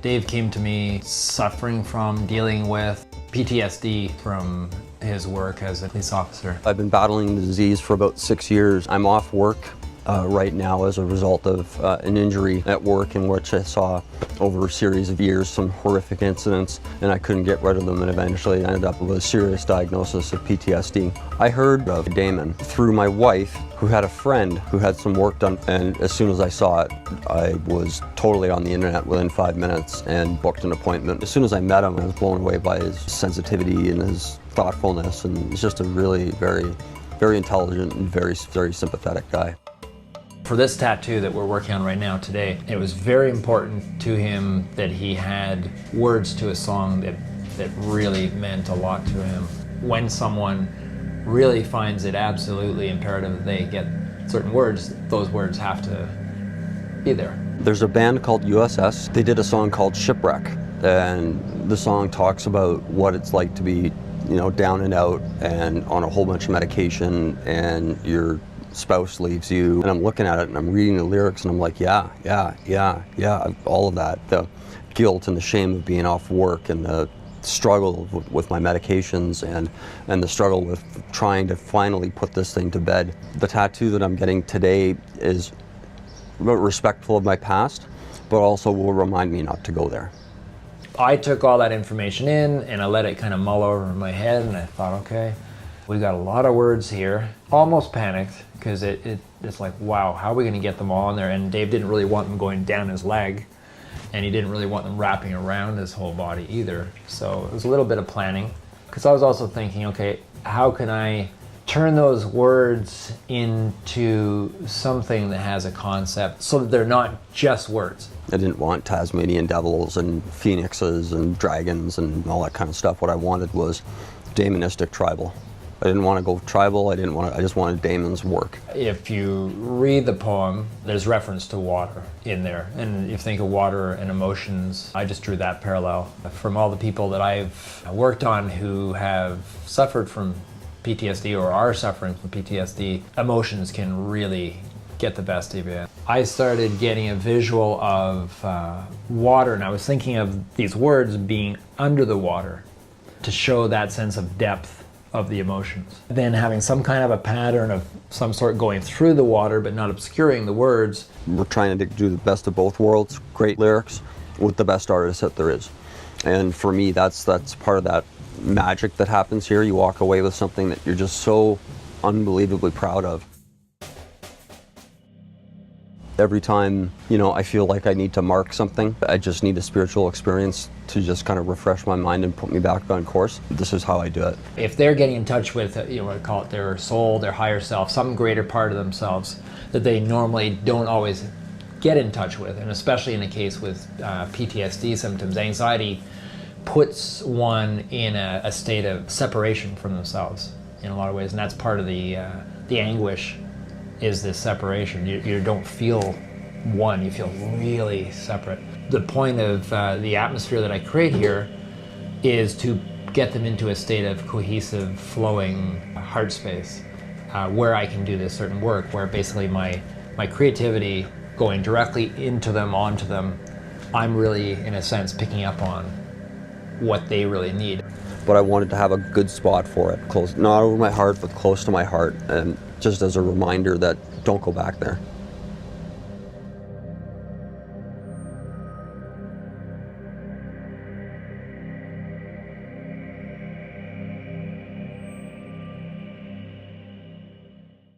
Dave came to me suffering from dealing with PTSD from his work as a police officer. I've been battling the disease for about 6 years. I'm off work right now as a result of an injury at work in which I saw over a series of years some horrific incidents, and I couldn't get rid of them, and eventually I ended up with a serious diagnosis of PTSD. I heard of Damon through my wife, who had a friend who had some work done, and as soon as I saw it, I was totally on the internet within 5 minutes and booked an appointment. As soon as I met him, I was blown away by his sensitivity and his thoughtfulness, and he's just a really very intelligent and very sympathetic guy. For this tattoo that we're working on right now today, it was very important to him that he had words to a song that really meant a lot to him. When someone really finds it absolutely imperative that they get certain words, those words have to be there. There's a band called USS. They did a song called Shipwreck, and the song talks about what it's like to be, down and out and on a whole bunch of medication, and your spouse leaves you. And I'm looking at it and I'm reading the lyrics and I'm like, yeah, all of that. The guilt and the shame of being off work, and the struggle with my medications, and the struggle with trying to finally put this thing to bed. The tattoo that I'm getting today is respectful of my past, but also will remind me not to go there. I took all that information in and I let it kind of mull over in my head, and I thought, okay, we got a lot of words here. Almost panicked, because it's like, wow, how are we gonna get them all in there? And Dave didn't really want them going down his leg, and he didn't really want them wrapping around his whole body either. So it was a little bit of planning, because I was also thinking, okay, how can I turn those words into something that has a concept so that they're not just words? I didn't want Tasmanian devils and phoenixes and dragons and all that kind of stuff. What I wanted was Damonistic tribal. I didn't want to go tribal, I just wanted Damon's work. If you read the poem, there's reference to water in there. And if you think of water and emotions, I just drew that parallel. From all the people that I've worked on who have suffered from PTSD or are suffering from PTSD, emotions can really get the best of you. I started getting a visual of water, and I was thinking of these words being under the water to show that sense of depth of the emotions. Then having some kind of a pattern of some sort going through the water but not obscuring the words. We're trying to do the best of both worlds, great lyrics with the best artists that there is. And for me, that's part of that magic that happens here. You walk away with something that you're just so unbelievably proud of. Every time, I feel like I need to mark something, I just need a spiritual experience to just kind of refresh my mind and put me back on course. This is how I do it. If they're getting in touch with, I call it their soul, their higher self, some greater part of themselves that they normally don't always get in touch with, and especially in a case with PTSD symptoms, anxiety puts one in a state of separation from themselves in a lot of ways, and that's part of the anguish. Is this separation. You don't feel one, you feel really separate. The point of the atmosphere that I create here is to get them into a state of cohesive, flowing heart space where I can do this certain work, where basically my creativity going directly into them, onto them, I'm really, in a sense, picking up on what they really need. But I wanted to have a good spot for it, close, not over my heart, but close to my heart, and just as a reminder that don't go back there.